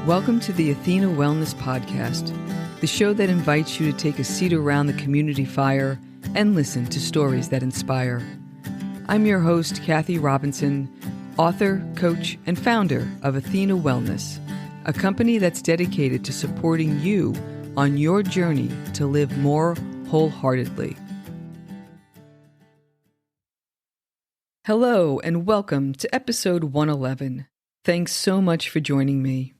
Welcome to the Athena Wellness Podcast, the show that invites you to take a seat around the community fire and listen to stories that inspire. I'm your host, Kathy Robinson, author, coach, and founder of Athena Wellness, a company that's dedicated to supporting you on your journey to live more wholeheartedly. Hello, and welcome to episode 111. Thanks so much for joining me.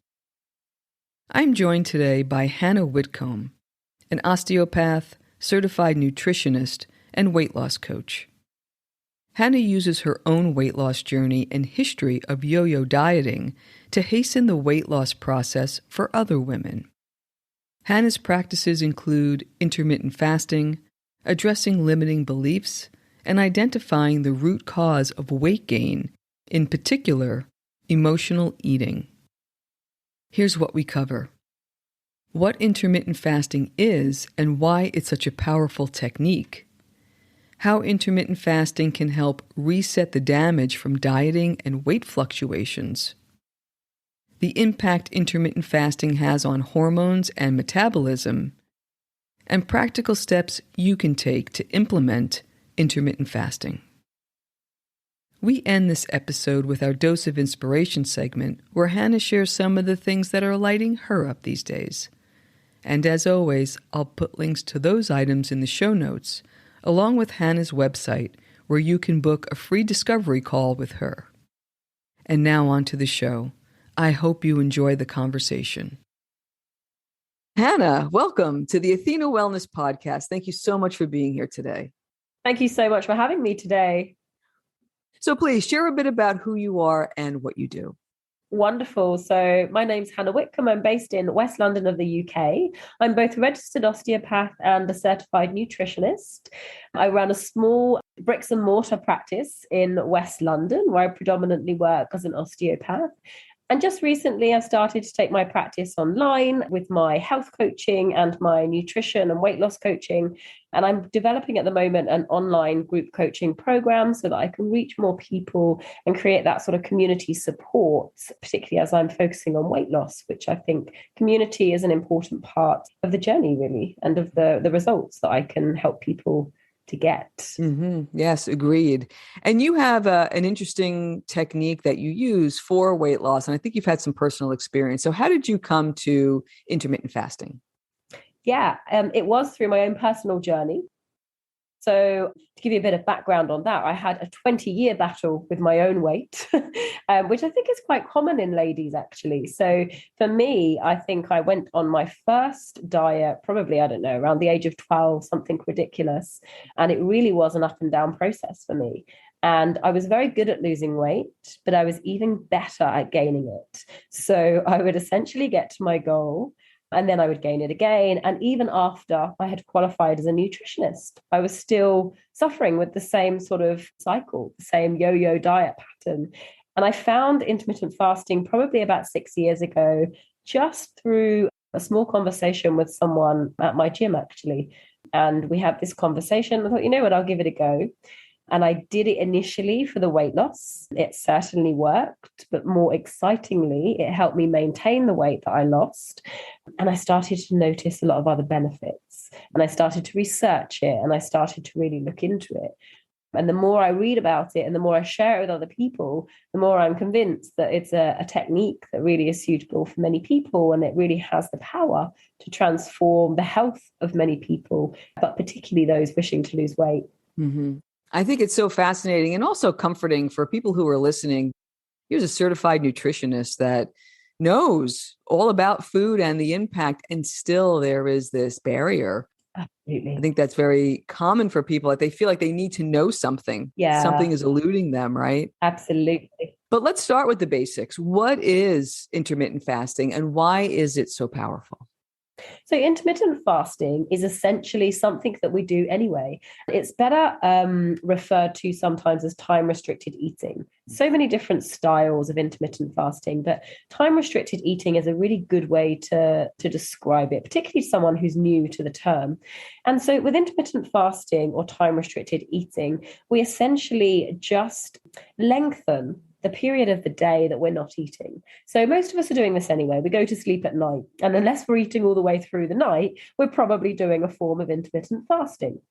I'm joined today by Hannah Whitcombe, an osteopath, certified nutritionist, and weight loss coach. Hannah uses her own weight loss journey and history of yo-yo dieting to hasten the weight loss process for other women. Hannah's practices include intermittent fasting, addressing limiting beliefs, and identifying the root cause of weight gain, in particular, emotional eating. Here's what we cover: what intermittent fasting is and why it's such a powerful technique, how intermittent fasting can help reset the damage from dieting and weight fluctuations, the impact intermittent fasting has on hormones and metabolism, and practical steps you can take to implement intermittent fasting. We end this episode with our Dose of Inspiration segment, where Hannah shares some of the things that are lighting her up these days. And as always, I'll put links to those items in the show notes, along with Hannah's website, where you can book a free discovery call with her. And now on to the show. I hope you enjoy the conversation. Hannah, welcome to the Athena Wellness Podcast. Thank you so much for being here today. Thank you so much for having me today. So please share a bit about who you are and what you do. Wonderful. So my name's Hannah Whitcombe. I'm based in West London of the UK. I'm both a registered osteopath and a certified nutritionist. I run a small bricks and mortar practice in West London, where I predominantly work as an osteopath. And just recently, I've started to take my practice online with my health coaching and my nutrition and weight loss coaching. And I'm developing at the moment an online group coaching program so that I can reach more people and create that sort of community support, particularly as I'm focusing on weight loss, which I think community is an important part of the journey, really, and of the results that I can help people to get. Mm-hmm. Yes, agreed. And you have an interesting technique that you use for weight loss, and I think you've had some personal experience. So how did you come to intermittent fasting? Yeah, it was through my own personal journey. So to give you a bit of background on that, I had a 20-year battle with my own weight, which I think is quite common in ladies, actually. So for me, I think I went on my first diet, probably, I don't know, around the age of 12, something ridiculous. And it really was an up and down process for me. And I was very good at losing weight, but I was even better at gaining it. So I would essentially get to my goal, and then I would gain it again. And even after I had qualified as a nutritionist, I was still suffering with the same sort of cycle, the same yo-yo diet pattern. And I found intermittent fasting probably about 6 years ago, just through a small conversation with someone at my gym, actually. And we had this conversation. I thought, you know what, I'll give it a go. And I did it initially for the weight loss. It certainly worked, but more excitingly, it helped me maintain the weight that I lost. And I started to notice a lot of other benefits. And I started to research it, and I started to really look into it. And the more I read about it and the more I share it with other people, the more I'm convinced that it's a technique that really is suitable for many people. And it really has the power to transform the health of many people, but particularly those wishing to lose weight. Mm-hmm. I think it's so fascinating and also comforting for people who are listening. Here's a certified nutritionist that knows all about food and the impact, and still there is this barrier. Absolutely. I think that's very common for people. Like they feel like they need to know something. Yeah. Something is eluding them, right? Absolutely. But let's start with the basics. What is intermittent fasting and why is it so powerful? So intermittent fasting is essentially something that we do anyway. It's better referred to sometimes as time-restricted eating. So many different styles of intermittent fasting, but time-restricted eating is a really good way to describe it, particularly someone who's new to the term. And so with intermittent fasting or time-restricted eating, we essentially just lengthen the period of the day that we're not eating. So most of us are doing this anyway. We go to sleep at night. And unless we're eating all the way through the night, we're probably doing a form of intermittent fasting.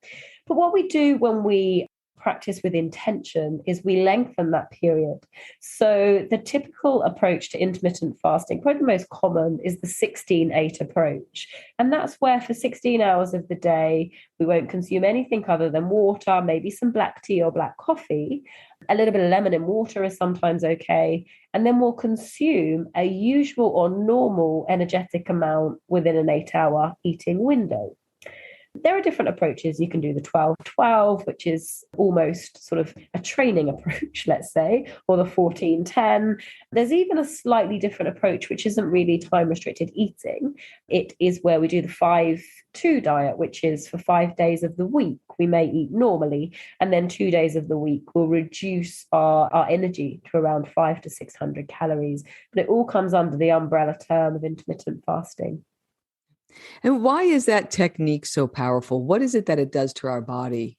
But what we do when we practice with intention is we lengthen that period. So the typical approach to intermittent fasting, probably the most common, is the 16-8 approach. And that's where for 16 hours of the day, we won't consume anything other than water, maybe some black tea or black coffee. A little bit of lemon in water is sometimes okay. And then we'll consume a usual or normal energetic amount within an 8-hour eating window. There are different approaches. You can do the 12-12, which is almost sort of a training approach, let's say, or the 14-10. There's even a slightly different approach, which isn't really time-restricted eating. It is where we do the 5-2 diet, which is for 5 days of the week. We may eat normally, and then 2 days of the week will reduce our energy to around 500 to 600 calories. But it all comes under the umbrella term of intermittent fasting. And why is that technique so powerful? What is it that it does to our body?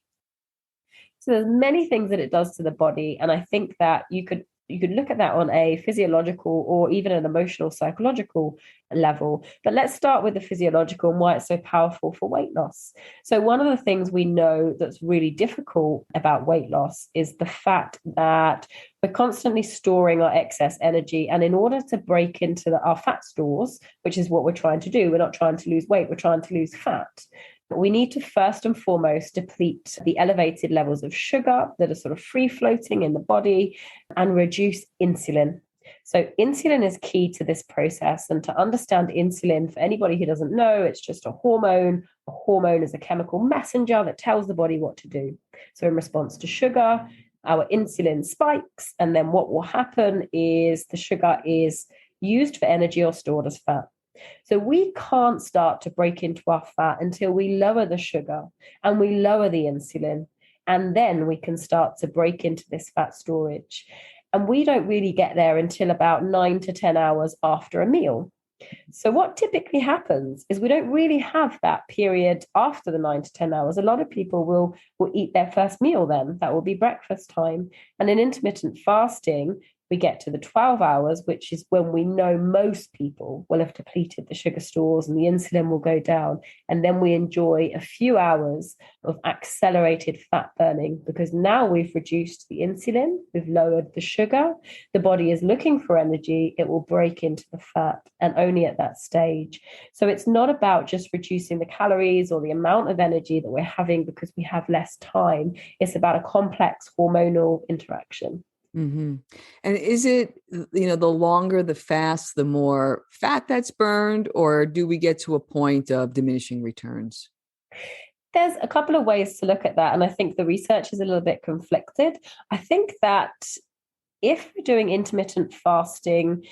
So there's many things that it does to the body. And I think that you could look at that on a physiological or even an emotional, psychological level. But let's start with the physiological and why it's so powerful for weight loss. So one of the things we know that's really difficult about weight loss is the fact that we're constantly storing our excess energy. And in order to break into our fat stores, which is what we're trying to do, we're not trying to lose weight, we're trying to lose fat. We need to first and foremost deplete the elevated levels of sugar that are sort of free floating in the body and reduce insulin. So insulin is key to this process. And to understand insulin, for anybody who doesn't know, it's just a hormone. A hormone is a chemical messenger that tells the body what to do. So in response to sugar, our insulin spikes. And then what will happen is the sugar is used for energy or stored as fat. So we can't start to break into our fat until we lower the sugar and we lower the insulin. And then we can start to break into this fat storage. And we don't really get there until about 9 to 10 hours after a meal. So what typically happens is we don't really have that period after the 9 to 10 hours. A lot of people will eat their first meal then. That will be breakfast time. And in intermittent fasting, we get to the 12 hours, which is when we know most people will have depleted the sugar stores and the insulin will go down. And then we enjoy a few hours of accelerated fat burning because now we've reduced the insulin, we've lowered the sugar, the body is looking for energy, it will break into the fat and only at that stage. So it's not about just reducing the calories or the amount of energy that we're having because we have less time. It's about a complex hormonal interaction. Mm-hmm. And is it, the longer the fast, the more fat that's burned, or do we get to a point of diminishing returns? There's a couple of ways to look at that. And I think the research is a little bit conflicted. I think that if we're doing intermittent fasting,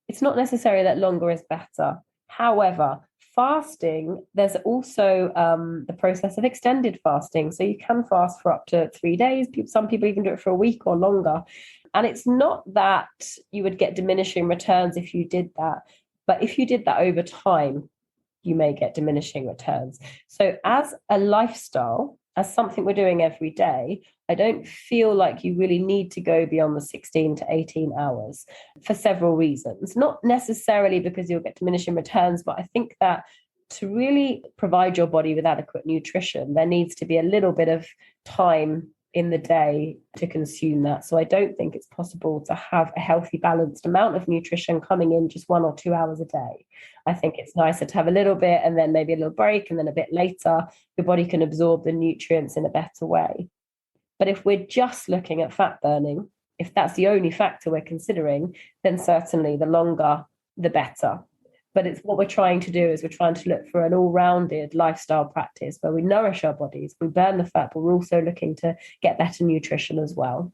it's not necessarily that longer is better. However, fasting, there's also the process of extended fasting. So you can fast for up to 3 days. Some people even do it for a week or longer. And it's not that you would get diminishing returns if you did that. But if you did that over time, you may get diminishing returns. So as a lifestyle, as something we're doing every day, I don't feel like you really need to go beyond the 16 to 18 hours for several reasons. Not necessarily because you'll get diminishing returns, but I think that to really provide your body with adequate nutrition, there needs to be a little bit of time in the day to consume that. So I don't think it's possible to have a healthy, balanced amount of nutrition coming in just 1 or 2 hours a day. I think it's nicer to have a little bit and then maybe a little break, and then a bit later, your body can absorb the nutrients in a better way. But if we're just looking at fat burning, if that's the only factor we're considering, then certainly the longer, the better. But it's what we're trying to do is we're trying to look for an all-rounded lifestyle practice where we nourish our bodies, we burn the fat, but we're also looking to get better nutrition as well.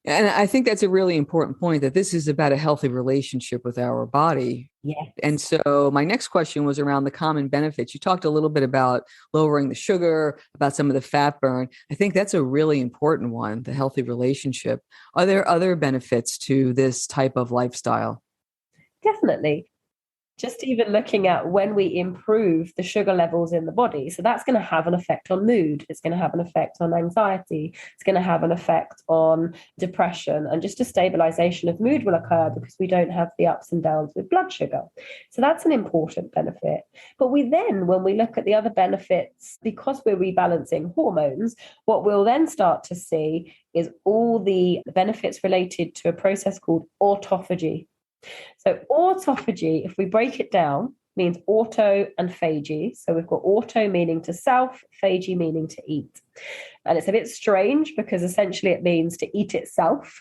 And I think that's a really important point, that this is about a healthy relationship with our body. Yes. And so my next question was around the common benefits. You talked a little bit about lowering the sugar, about some of the fat burn. I think that's a really important one, the healthy relationship. Are there other benefits to this type of lifestyle? Definitely. Just even looking at when we improve the sugar levels in the body. So that's going to have an effect on mood. It's going to have an effect on anxiety. It's going to have an effect on depression, and just a stabilization of mood will occur because we don't have the ups and downs with blood sugar. So that's an important benefit. But we then, when we look at the other benefits, because we're rebalancing hormones, what we'll then start to see is all the benefits related to a process called autophagy. So autophagy, if we break it down, means auto and phagy. So we've got auto meaning to self, phagy meaning to eat. And it's a bit strange because essentially it means to eat itself.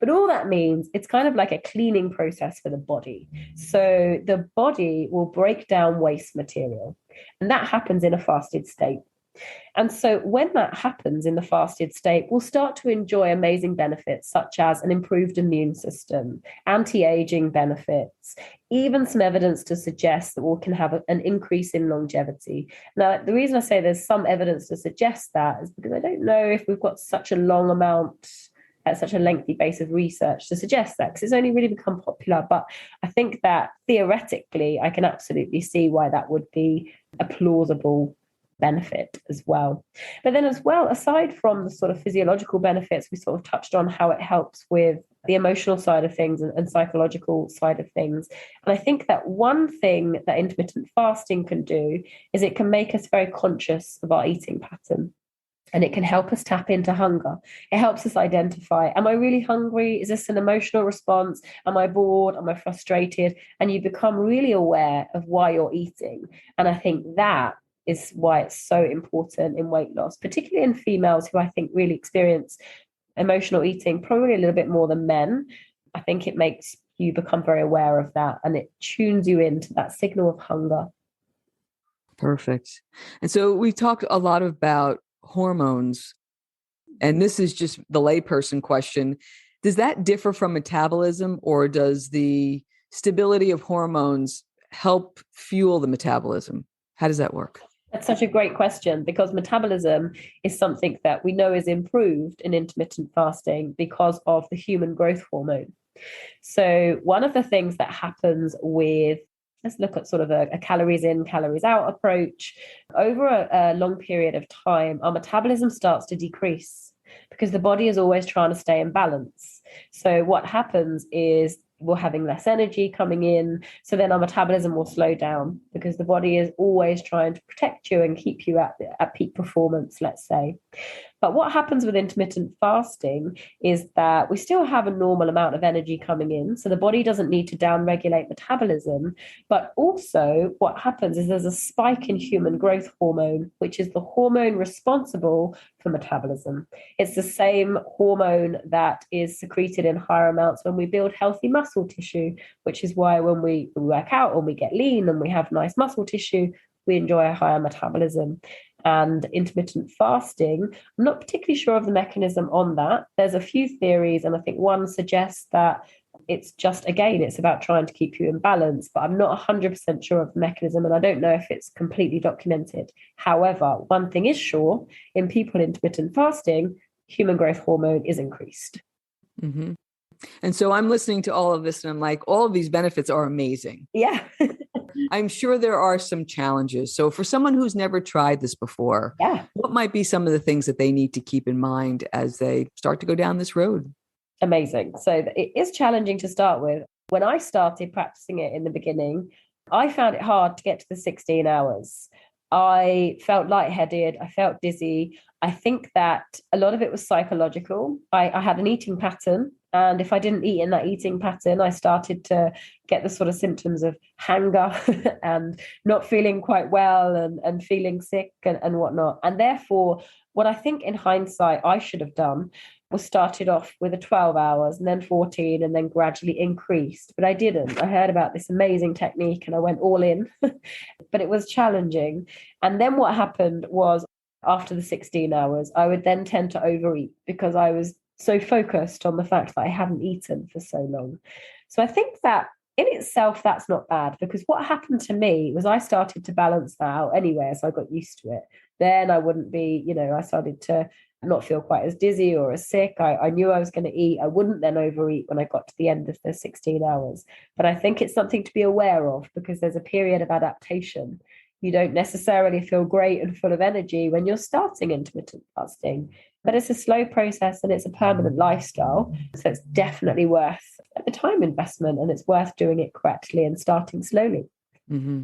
But all that means, it's kind of like a cleaning process for the body. So the body will break down waste material, and that happens in a fasted state. And so when that happens in the fasted state, we'll start to enjoy amazing benefits such as an improved immune system, anti-aging benefits, even some evidence to suggest that we can have an increase in longevity. Now, the reason I say there's some evidence to suggest that is because I don't know if we've got such a long amount at such a lengthy base of research to suggest that, because it's only really become popular. But I think that theoretically, I can absolutely see why that would be a plausible benefit as well. But then as well, aside from the sort of physiological benefits, we sort of touched on how it helps with the emotional side of things and psychological side of things. And I think that one thing that intermittent fasting can do is it can make us very conscious of our eating pattern. And it can help us tap into hunger. It helps us identify, am I really hungry? Is this an emotional response? Am I bored? Am I frustrated? And you become really aware of why you're eating. And I think that is why it's so important in weight loss, particularly in females who I think really experience emotional eating probably a little bit more than men. I think it makes you become very aware of that, and it tunes you into that signal of hunger. Perfect. And so we've talked a lot about hormones, and this is just the layperson question. Does that differ from metabolism, or does the stability of hormones help fuel the metabolism? How does that work? That's such a great question, because metabolism is something that we know is improved in intermittent fasting because of the human growth hormone. So one of the things that happens with, let's look at sort of a calories in, calories out approach, over a long period of time, our metabolism starts to decrease because the body is always trying to stay in balance. So what happens is we're having less energy coming in. So then our metabolism will slow down because the body is always trying to protect you and keep you at peak performance, let's say. But what happens with intermittent fasting is that we still have a normal amount of energy coming in. So the body doesn't need to downregulate metabolism. But also what happens is there's a spike in human growth hormone, which is the hormone responsible for metabolism. It's the same hormone that is secreted in higher amounts when we build healthy muscle tissue, which is why when we work out and we get lean and we have nice muscle tissue, we enjoy a higher metabolism. And intermittent fasting, I'm not particularly sure of the mechanism on that. There's a few theories, and I think one suggests that it's just, again, it's about trying to keep you in balance, but I'm not 100% sure of the mechanism, and I don't know if it's completely documented. However, one thing is sure, in people intermittent fasting, human growth hormone is increased. Mm-hmm. And so I'm listening to all of this and I'm like, all of these benefits are amazing. Yeah. I'm sure there are some challenges. So for someone who's never tried this before, what might be some of the things that they need to keep in mind as they start to go down this road? Amazing. So it is challenging to start with. When I started practicing it in the beginning, I found it hard to get to the 16 hours. I felt lightheaded. I felt dizzy. I think that a lot of it was psychological. I had an eating pattern. And if I didn't eat in that eating pattern, I started to get the sort of symptoms of hunger and not feeling quite well and feeling sick and whatnot. And therefore, what I think in hindsight I should have done was started off with a 12 hours and then 14 and then gradually increased. But I didn't. I heard about this amazing technique and I went all in, but it was challenging. And then what happened was after the 16 hours, I would then tend to overeat because I was so focused on the fact that I hadn't eaten for so long. So I think that in itself, that's not bad, because what happened to me was I started to balance that out anyway, so I got used to it. Then I wouldn't be, I started to not feel quite as dizzy or as sick. I knew I was going to eat. I wouldn't then overeat when I got to the end of the 16 hours. But I think it's something to be aware of because there's a period of adaptation. You don't necessarily feel great and full of energy when you're starting intermittent fasting, but it's a slow process and it's a permanent lifestyle. So it's definitely worth the time investment, and it's worth doing it correctly and starting slowly. Mm-hmm.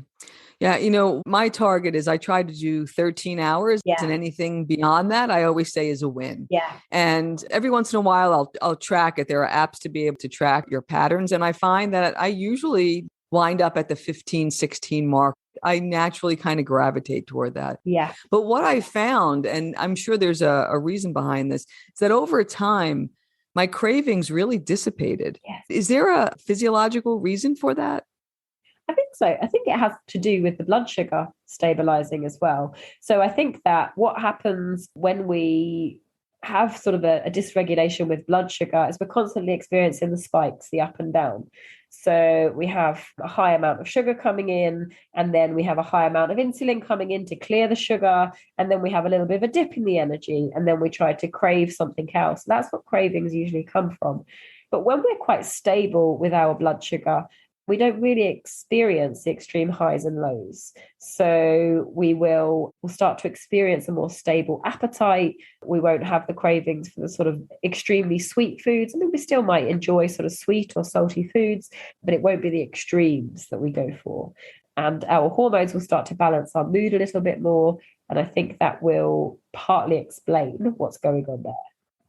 Yeah, my target is I try to do 13 hours, and anything beyond that, I always say is a win. Yeah. And every once in a while, I'll track it. There are apps to be able to track your patterns. And I find that I usually wind up at the 15, 16 mark. I naturally kind of gravitate toward that. Yeah. But what I found, and I'm sure there's a reason behind this, is that over time, my cravings really dissipated. Yes. Is there a physiological reason for that? I think so. I think it has to do with the blood sugar stabilizing as well. So I think that what happens when we have sort of a dysregulation with blood sugar is we're constantly experiencing the spikes, the up and down. So we have a high amount of sugar coming in, and then we have a high amount of insulin coming in to clear the sugar, and then we have a little bit of a dip in the energy, and then we try to crave something else. That's what cravings usually come from. But when we're quite stable with our blood sugar, we don't really experience the extreme highs and lows. So we'll start to experience a more stable appetite. We won't have the cravings for the sort of extremely sweet foods. I mean, we still might enjoy sort of sweet or salty foods, but it won't be the extremes that we go for. And our hormones will start to balance our mood a little bit more. And I think that will partly explain what's going on there.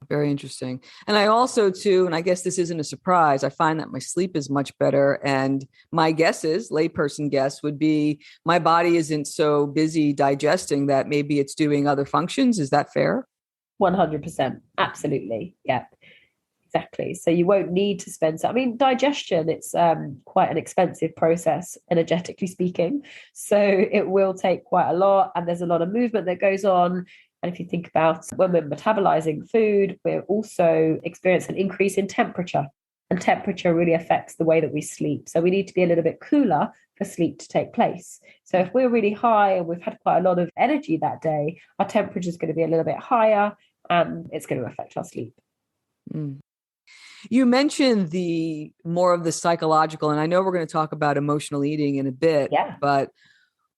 Very interesting. And I also, too, and I guess this isn't a surprise, I find that my sleep is much better. And my guesses, layperson guess, would be my body isn't so busy digesting that maybe it's doing other functions. Is that fair? 100%. Absolutely. Yeah, exactly. So you won't need to spend. I mean, digestion, it's quite an expensive process, energetically speaking. So it will take quite a lot. And there's a lot of movement that goes on. And if you think about when we're metabolizing food, we're also experiencing an increase in temperature. And temperature really affects the way that we sleep. So we need to be a little bit cooler for sleep to take place. So if we're really high and we've had quite a lot of energy that day, our temperature is going to be a little bit higher and it's going to affect our sleep. Mm. You mentioned the more of the psychological, and I know we're going to talk about emotional eating in a bit, but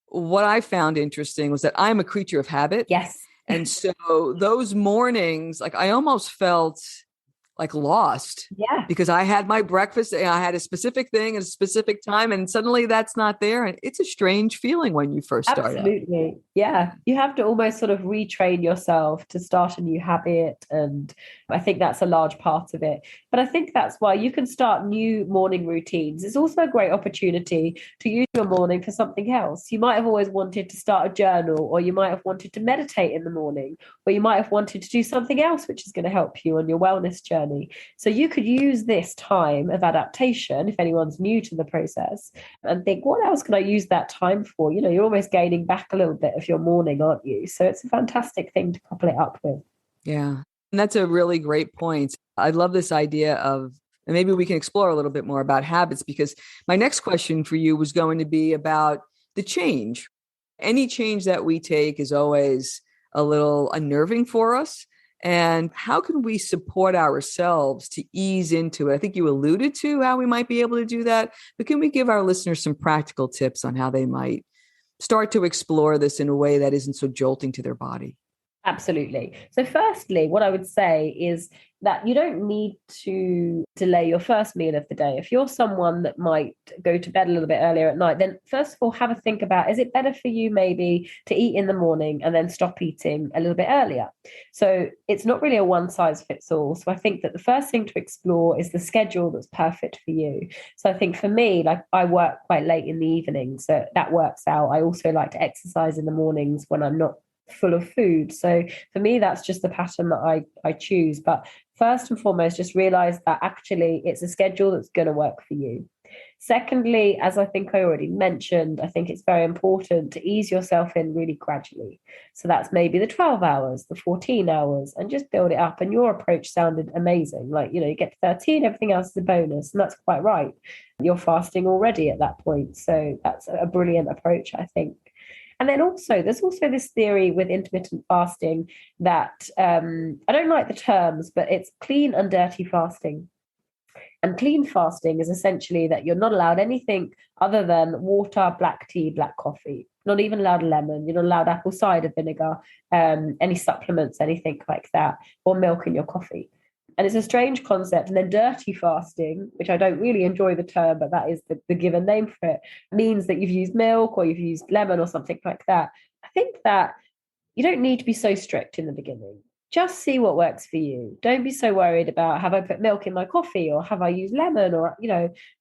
what I found interesting was that I'm a creature of habit. Yes. And so those mornings, like I almost felt like lost. Yeah. Because I had my breakfast, and I had a specific thing at a specific time, and suddenly that's not there. And it's a strange feeling when you first start. Absolutely. Yeah. You have to almost sort of retrain yourself to start a new habit. And I think that's a large part of it. But I think that's why you can start new morning routines. It's also a great opportunity to use your morning for something else. You might have always wanted to start a journal, or you might have wanted to meditate in the morning, or you might have wanted to do something else which is going to help you on your wellness journey. So you could use this time of adaptation, if anyone's new to the process, and think, what else can I use that time for? You know, you're almost gaining back a little bit of your morning, aren't you? So it's a fantastic thing to couple it up with. Yeah. And that's a really great point. I love this idea of, and maybe we can explore a little bit more about habits, because my next question for you was going to be about the change. Any change that we take is always a little unnerving for us. And how can we support ourselves to ease into it? I think you alluded to how we might be able to do that, but can we give our listeners some practical tips on how they might start to explore this in a way that isn't so jolting to their body? Absolutely. So firstly, what I would say is that you don't need to delay your first meal of the day. If you're someone that might go to bed a little bit earlier at night, then first of all, have a think about, is it better for you maybe to eat in the morning and then stop eating a little bit earlier? So it's not really a one size fits all. So I think that the first thing to explore is the schedule that's perfect for you. So I think for me, like I work quite late in the evening, so that works out. I also like to exercise in the mornings when I'm not full of food. So for me, that's just the pattern that I choose. But first and foremost, just realize that actually it's a schedule that's going to work for you. Secondly, as I think I already mentioned, I think it's very important to ease yourself in really gradually. So that's maybe the 12 hours, the 14 hours, and just build it up. And your approach sounded amazing. Like, you get to 13, everything else is a bonus. And that's quite right. You're fasting already at that point. So that's a brilliant approach, I think. And then also, there's also this theory with intermittent fasting that I don't like the terms, but it's clean and dirty fasting. And clean fasting is essentially that you're not allowed anything other than water, black tea, black coffee. Not even allowed lemon. You're not allowed apple cider vinegar, any supplements, anything like that, or milk in your coffee. And it's a strange concept. And then dirty fasting, which I don't really enjoy the term, but that is the given name for it, means that you've used milk or you've used lemon or something like that. I think that you don't need to be so strict in the beginning. Just see what works for you. Don't be so worried about, have I put milk in my coffee or have I used lemon, or,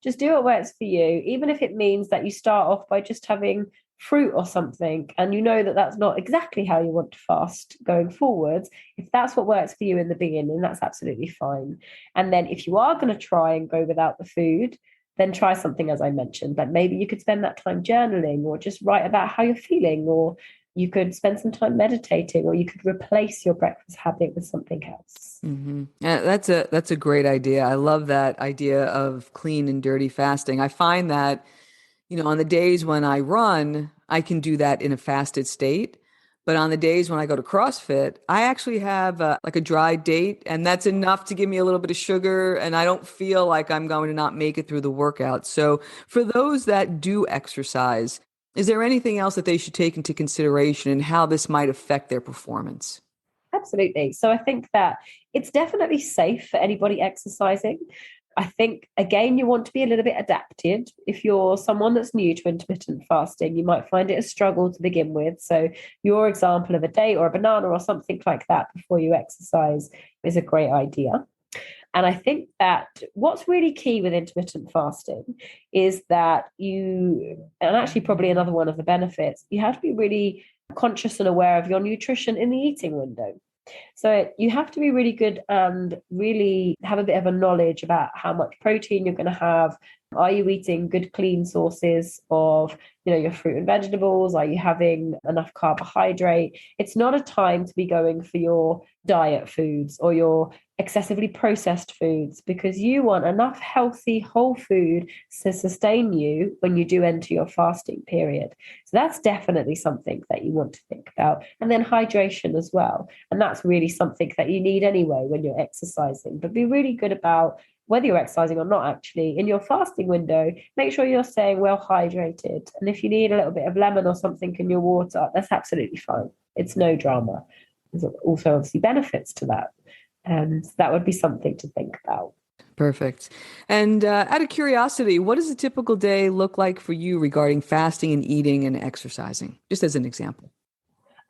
just do what works for you. Even if it means that you start off by just having fruit or something, and you know that that's not exactly how you want to fast going forwards. If that's what works for you in the beginning, that's absolutely fine. And then if you are going to try and go without the food, then try something, as I mentioned, like maybe you could spend that time journaling or just write about how you're feeling, or you could spend some time meditating, or you could replace your breakfast habit with something else. Mm-hmm. Yeah, that's a great idea. I love that idea of clean and dirty fasting. I find that, on the days when I run, I can do that in a fasted state. But on the days when I go to CrossFit, I actually have like a dry date, and that's enough to give me a little bit of sugar, and I don't feel like I'm going to not make it through the workout. So for those that do exercise, is there anything else that they should take into consideration and how this might affect their performance? Absolutely. So I think that it's definitely safe for anybody exercising. I think, again, you want to be a little bit adapted. If you're someone that's new to intermittent fasting, you might find it a struggle to begin with. So your example of a date or a banana or something like that before you exercise is a great idea. And I think that what's really key with intermittent fasting is that and actually probably another one of the benefits, you have to be really conscious and aware of your nutrition in the eating window. So you have to be really good and really have a bit of a knowledge about how much protein you're going to have. Are you eating good, clean sources of, your fruit and vegetables? Are you having enough carbohydrate? It's not a time to be going for your diet foods or your excessively processed foods, because you want enough healthy, whole food to sustain you when you do enter your fasting period. So that's definitely something that you want to think about. And then hydration as well. And that's really something that you need anyway when you're exercising. But be really good about whether you're exercising or not, actually, in your fasting window, make sure you're staying well hydrated. And if you need a little bit of lemon or something in your water, that's absolutely fine. It's no drama. There's also obviously benefits to that. And so that would be something to think about. Perfect. And out of curiosity, what does a typical day look like for you regarding fasting and eating and exercising? Just as an example.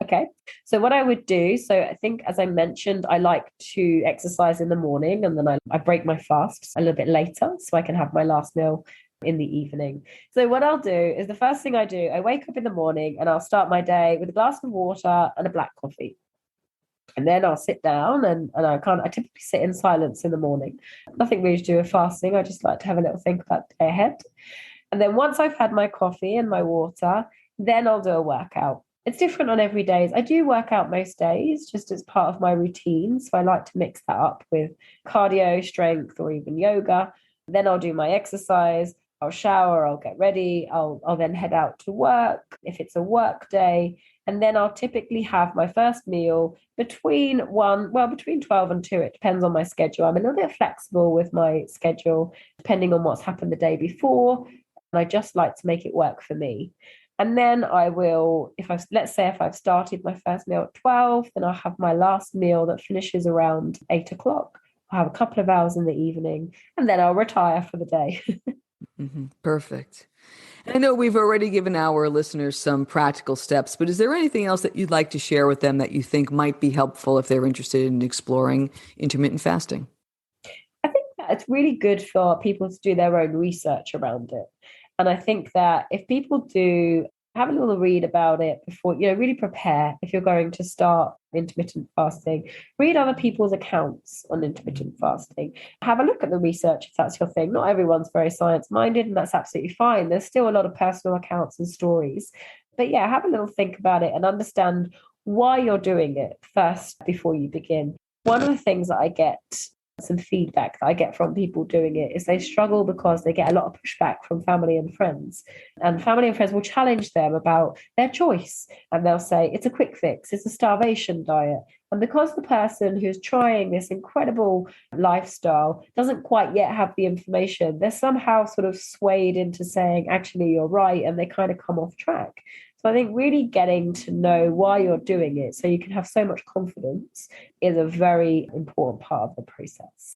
Okay. So what I would do, so I think, as I mentioned, I like to exercise in the morning, and then I break my fast a little bit later so I can have my last meal in the evening. So what I'll do is, the first thing I do, I wake up in the morning and I'll start my day with a glass of water and a black coffee. And then I'll sit down and I typically sit in silence in the morning. Nothing really to do with fasting. I just like to have a little think about the day ahead. And then once I've had my coffee and my water, then I'll do a workout. It's different on every day. I do work out most days just as part of my routine. So I like to mix that up with cardio, strength, or even yoga. Then I'll do my exercise. I'll shower, I'll get ready. I'll then head out to work if it's a work day. And then I'll typically have my first meal between 12 and 2. It depends on my schedule. I'm a little bit flexible with my schedule, depending on what's happened the day before. And I just like to make it work for me. And then I will, let's say if I've started my first meal at 12, then I'll have my last meal that finishes around 8 o'clock. I'll have a couple of hours in the evening, and then I'll retire for the day. Mm-hmm. Perfect. I know we've already given our listeners some practical steps, but is there anything else that you'd like to share with them that you think might be helpful if they're interested in exploring intermittent fasting? I think that it's really good for people to do their own research around it. And I think that if people do have a little read about it before, really prepare if you're going to start intermittent fasting, read other people's accounts on intermittent fasting, have a look at the research if that's your thing. Not everyone's very science-minded, and that's absolutely fine. There's still a lot of personal accounts and stories. But yeah, have a little think about it and understand why you're doing it first before you begin. One of the things that I get some feedback that I get from people doing it is they struggle because they get a lot of pushback from family and friends. And family and friends will challenge them about their choice. And they'll say, it's a quick fix, it's a starvation diet. And because the person who's trying this incredible lifestyle doesn't quite yet have the information, they're somehow sort of swayed into saying, actually, you're right. And they kind of come off track. So I think really getting to know why you're doing it so you can have so much confidence is a very important part of the process.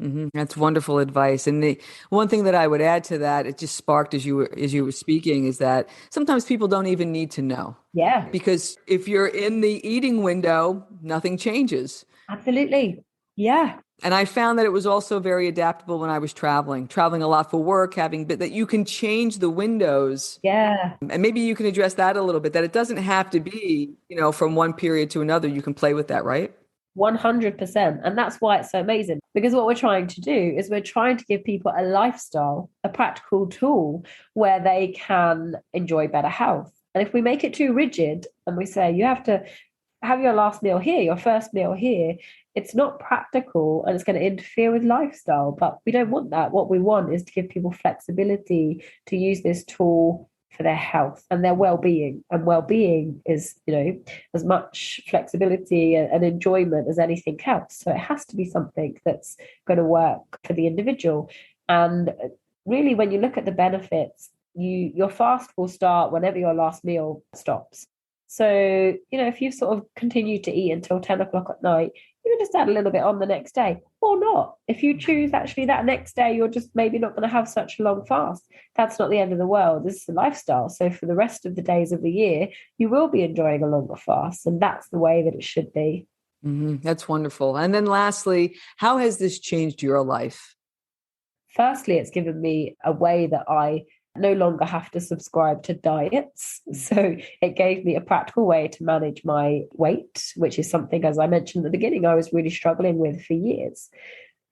Mm-hmm. That's wonderful advice. And the one thing that I would add to that, it just sparked as you were speaking, is that sometimes people don't even need to know. Yeah. Because if you're in the eating window, nothing changes. Absolutely. Yeah. And I found that it was also very adaptable when I was traveling a lot for work, that you can change the windows. Yeah. And maybe you can address that a little bit, that it doesn't have to be, from one period to another. You can play with that, right? 100%. And that's why it's so amazing, because what we're trying to do is we're trying to give people a lifestyle, a practical tool where they can enjoy better health. And if we make it too rigid and we say, you have to have your last meal here, your first meal here, it's not practical and it's going to interfere with lifestyle. But we don't want that. What we want is to give people flexibility to use this tool for their health and their well-being. And well-being is, as much flexibility and enjoyment as anything else. So it has to be something that's going to work for the individual. And really, when you look at the benefits, your fast will start whenever your last meal stops. So, if you sort of continue to eat until 10 o'clock at night, you can just add a little bit on the next day or not. If you choose actually that next day, you're just maybe not going to have such a long fast. That's not the end of the world. This is a lifestyle. So for the rest of the days of the year, you will be enjoying a longer fast. And that's the way that it should be. Mm-hmm. That's wonderful. And then lastly, how has this changed your life? Firstly, it's given me a way that I no longer have to subscribe to diets. So it gave me a practical way to manage my weight, which is something, as I mentioned at the beginning, I was really struggling with for years.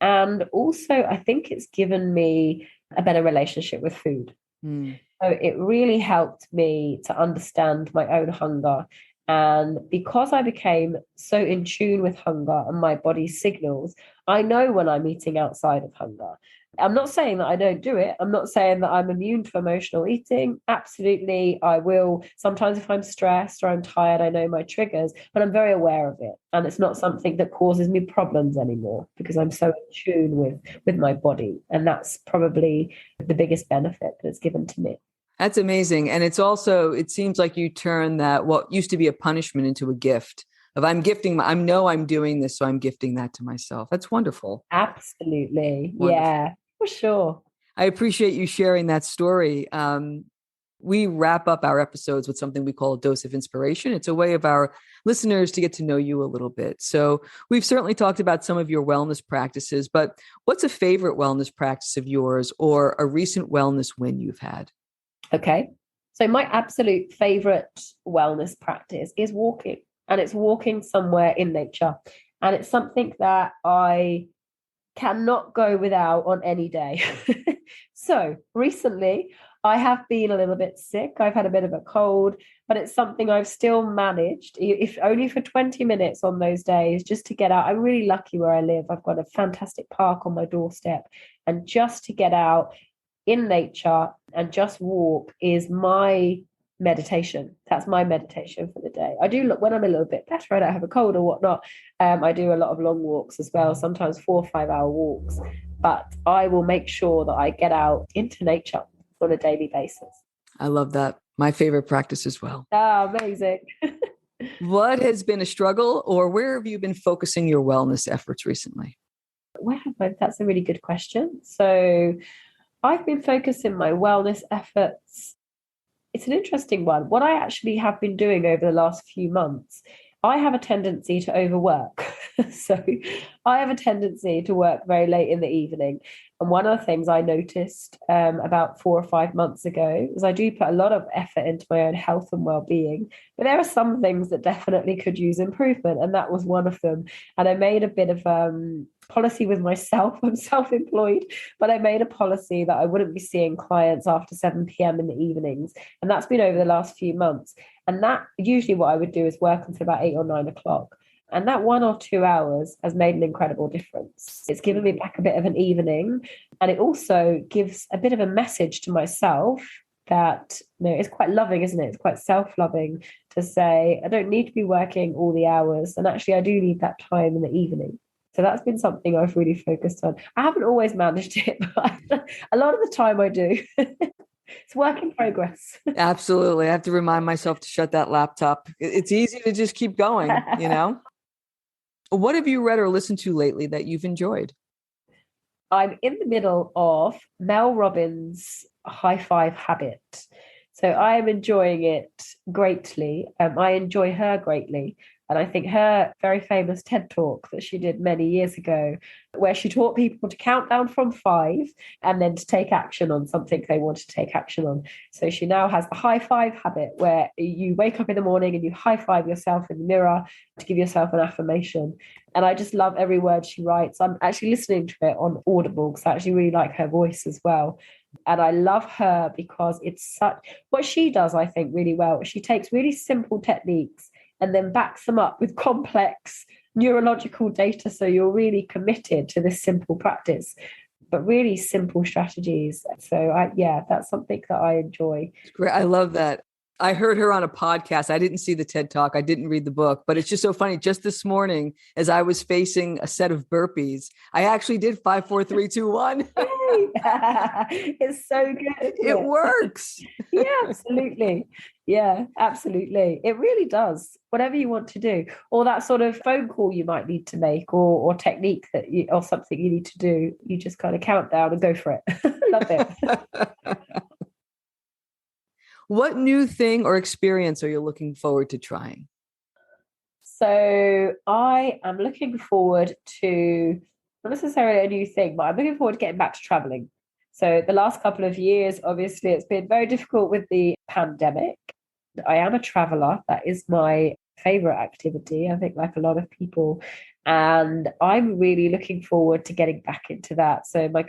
And also, I think it's given me a better relationship with food. So it really helped me to understand my own hunger. And because I became so in tune with hunger and my body's signals, I know when I'm eating outside of hunger. I'm not saying that I don't do it. I'm not saying that I'm immune to emotional eating. Absolutely, I will. Sometimes if I'm stressed or I'm tired, I know my triggers, but I'm very aware of it. And it's not something that causes me problems anymore because I'm so in tune with my body. And that's probably the biggest benefit that's given to me. That's amazing. And it's also, it seems like you turn that, what used to be a punishment, into a gift. I know I'm doing this, so I'm gifting that to myself. That's wonderful. Absolutely. Wonderful. Yeah, for sure. I appreciate you sharing that story. We wrap up our episodes with something we call a dose of inspiration. It's a way of our listeners to get to know you a little bit. So we've certainly talked about some of your wellness practices, but what's a favorite wellness practice of yours or a recent wellness win you've had? Okay. So my absolute favorite wellness practice is walking, and it's walking somewhere in nature. And it's something that I cannot go without on any day. So recently I have been a little bit sick. I've had a bit of a cold, but it's something I've still managed, if only for 20 minutes on those days, just to get out. I'm really lucky where I live. I've got a fantastic park on my doorstep, and just to get out in nature and just walk is my meditation. That's my meditation for the day. I do look when I'm a little bit better, I don't have a cold or whatnot. I do a lot of long walks as well, sometimes 4 or 5 hour walks, but I will make sure that I get out into nature on a daily basis. I love that. My favorite practice as well. Ah, amazing. What has been a struggle, or where have you been focusing your wellness efforts recently? That's a really good question. So I've been focusing my wellness efforts. It's an interesting one. What I actually have been doing over the last few months, I have a tendency to overwork. So I have a tendency to work very late in the evening. And one of the things I noticed about 4 or 5 months ago is I do put a lot of effort into my own health and well-being, but there are some things that definitely could use improvement, and that was one of them. And I made a bit of policy with myself. I'm self-employed, but I made a policy that I wouldn't be seeing clients after 7 p.m. in the evenings. And that's been over the last few months. And that usually what I would do is work until about 8 or 9 o'clock. And that 1 or 2 hours has made an incredible difference. It's given me back a bit of an evening. And it also gives a bit of a message to myself that, it's quite loving, isn't it? It's quite self-loving to say, I don't need to be working all the hours. And actually, I do need that time in the evening. So that's been something I've really focused on. I haven't always managed it, but a lot of the time I do. It's work in progress. Absolutely. I have to remind myself to shut that laptop. It's easy to just keep going, What have you read or listened to lately that you've enjoyed? I'm in the middle of Mel Robbins' High Five Habit. So I am enjoying it greatly. I enjoy her greatly. And I think her very famous TED talk that she did many years ago, where she taught people to count down from 5 and then to take action on something they want to take action on. So she now has the high five habit where you wake up in the morning and you high five yourself in the mirror to give yourself an affirmation. And I just love every word she writes. I'm actually listening to it on Audible because I actually really like her voice as well. And I love her because it's what she does, I think, really well. She takes really simple techniques and then backs them up with complex neurological data. So you're really committed to this simple practice, but really simple strategies. So that's something that I enjoy. Great. I love that. I heard her on a podcast. I didn't see the TED Talk. I didn't read the book, but it's just so funny. Just this morning, as I was facing a set of burpees, I actually did 5, 4, 3, 2, 1. It's so good. It works. Yeah, absolutely. Yeah, absolutely. It really does. Whatever you want to do, or that sort of phone call you might need to make, or technique or something you need to do, you just kind of count down and go for it. Love it. What new thing or experience are you looking forward to trying? So I am looking forward to, not necessarily a new thing, but I'm looking forward to getting back to traveling. So the last couple of years, obviously, it's been very difficult with the pandemic. I am a traveler. That is my favorite activity, I think, like a lot of people. And I'm really looking forward to getting back into that. So my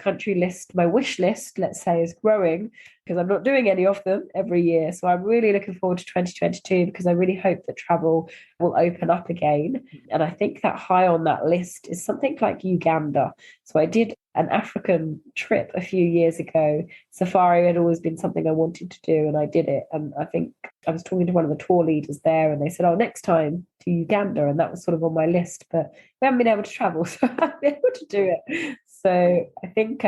wish list, let's say, is growing because I'm not doing any of them every year. So I'm really looking forward to 2022 because I really hope that travel will open up again. And I think that high on that list is something like Uganda. So I did an African trip a few years ago. Safari had always been something I wanted to do, and I did it. And I think I was talking to one of the tour leaders there, and they said, next time to Uganda. And that was sort of on my list, but we haven't been able to travel, so I haven't been able to do it. So I think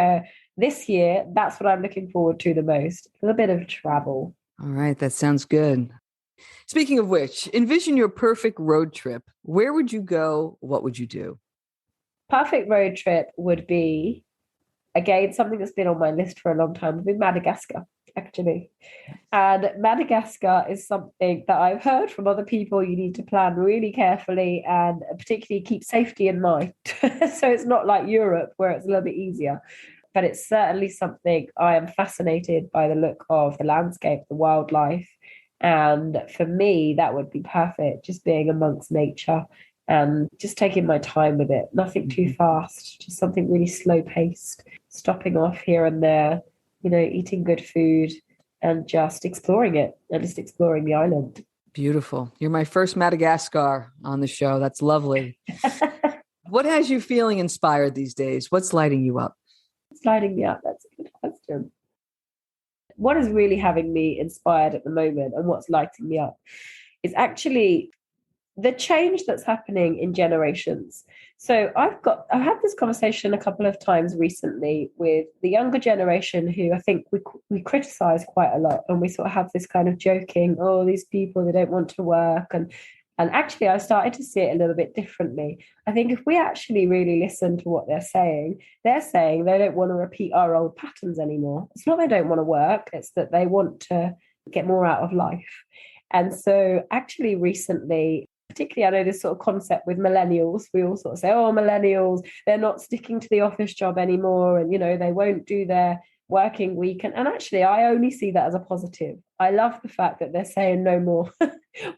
this year, that's what I'm looking forward to the most, a little bit of travel. All right, that sounds good. Speaking of which, envision your perfect road trip. Where would you go? What would you do? Perfect road trip would be, again, something that's been on my list for a long time, would be Madagascar, actually. And Madagascar is something that I've heard from other people you need to plan really carefully and particularly keep safety in mind. So it's not like Europe where it's a little bit easier. But it's certainly something I am fascinated by the look of the landscape, the wildlife. And for me, that would be perfect, just being amongst nature and just taking my time with it. Nothing too fast, just something really slow paced, stopping off here and there, eating good food and just exploring it and just exploring the island. Beautiful. You're my first Madagascar on the show. That's lovely. What has you feeling inspired these days? What's lighting you up? What's lighting me up? That's a good question. What is really having me inspired at the moment and what's lighting me up is actually the change that's happening in generations. So I've had this conversation a couple of times recently with the younger generation who I think we criticize quite a lot, and we sort of have this kind of joking, these people, they don't want to work. And actually I started to see it a little bit differently. I think if we actually really listen to what they're saying they don't want to repeat our old patterns anymore. It's not they don't want to work, it's that they want to get more out of life. And so actually recently, particularly, I know this sort of concept with millennials, we all sort of say, millennials, they're not sticking to the office job anymore. And, they won't do their working week. And actually, I only see that as a positive. I love the fact that they're saying no more.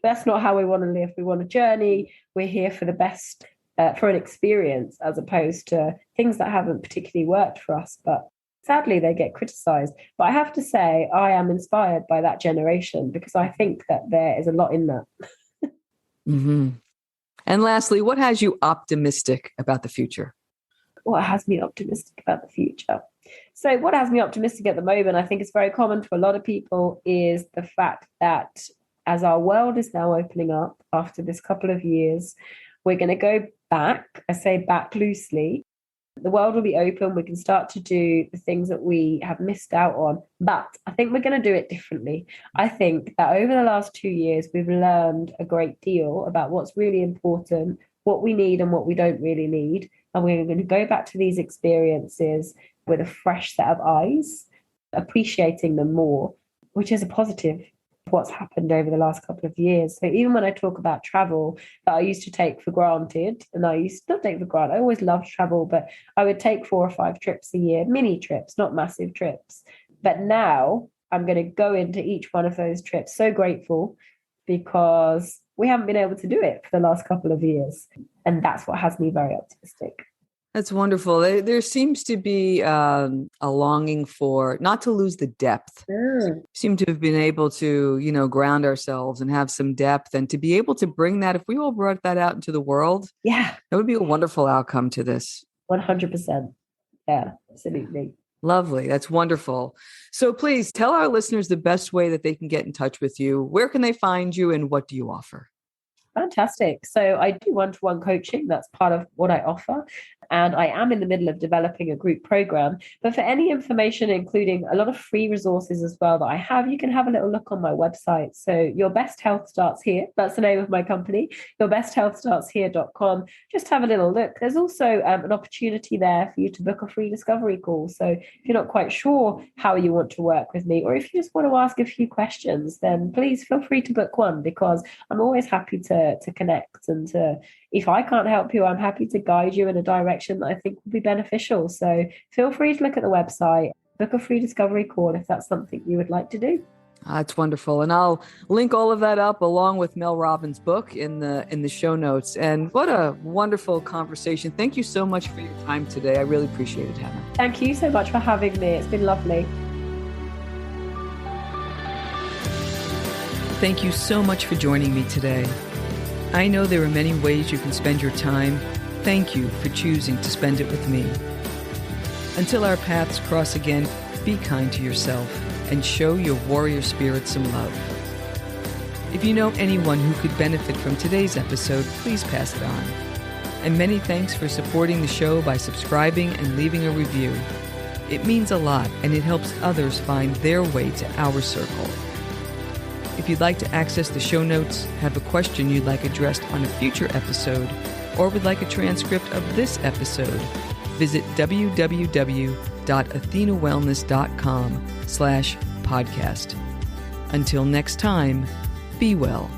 That's not how we want to live. We want a journey. We're here for the best, for an experience, as opposed to things that haven't particularly worked for us. But sadly, they get criticized. But I have to say, I am inspired by that generation because I think that there is a lot in that. Mm-hmm. And lastly, what has you optimistic about the future? What has me optimistic about the future? So what has me optimistic at the moment, I think it's very common to a lot of people, is the fact that as our world is now opening up after this couple of years, we're going to go back. I say back loosely. The world will be open. We can start to do the things that we have missed out on. But I think we're going to do it differently. I think that over the last 2 years, we've learned a great deal about what's really important, what we need and what we don't really need. And we're going to go back to these experiences with a fresh set of eyes, appreciating them more, which is a positive. What's happened over the last couple of years. So even when I talk about travel that I used to take for granted, and I used to not take for granted, I always loved travel, but I would take 4 or 5 trips a year, mini trips, not massive trips. But now I'm going to go into each one of those trips so grateful because we haven't been able to do it for the last couple of years. And that's what has me very optimistic. That's wonderful. There seems to be a longing for not to lose the depth. We seem to have been able to, ground ourselves and have some depth, and to be able to bring that. If we all brought that out into the world, that would be a wonderful outcome to this. 100%. Yeah, absolutely. Lovely. That's wonderful. So please tell our listeners the best way that they can get in touch with you. Where can they find you and what do you offer? Fantastic. So I do one-to-one coaching. That's part of what I offer. And I am in the middle of developing a group program. But for any information, including a lot of free resources as well that I have, you can have a little look on my website. So Your Best Health Starts Here. That's the name of my company, yourbesthealthstartshere.com. Just have a little look. There's also an opportunity there for you to book a free discovery call. So if you're not quite sure how you want to work with me, or if you just want to ask a few questions, then please feel free to book one, because I'm always happy to connect, and if I can't help you, I'm happy to guide you in a direction that I think will be beneficial. So feel free to look at the website, book a free discovery call if that's something you would like to do. That's wonderful. And I'll link all of that up along with Mel Robbins' book in the show notes. And what a wonderful conversation. Thank you so much for your time today. I really appreciate it, Hannah. Thank you so much for having me. It's been lovely. Thank you so much for joining me today. I know there are many ways you can spend your time. Thank you for choosing to spend it with me. Until our paths cross again, be kind to yourself and show your warrior spirit some love. If you know anyone who could benefit from today's episode, please pass it on. And many thanks for supporting the show by subscribing and leaving a review. It means a lot, and it helps others find their way to our circle. If you'd like to access the show notes, have a question you'd like addressed on a future episode, or would like a transcript of this episode, visit www.athenawellness.com/podcast. Until next time, be well.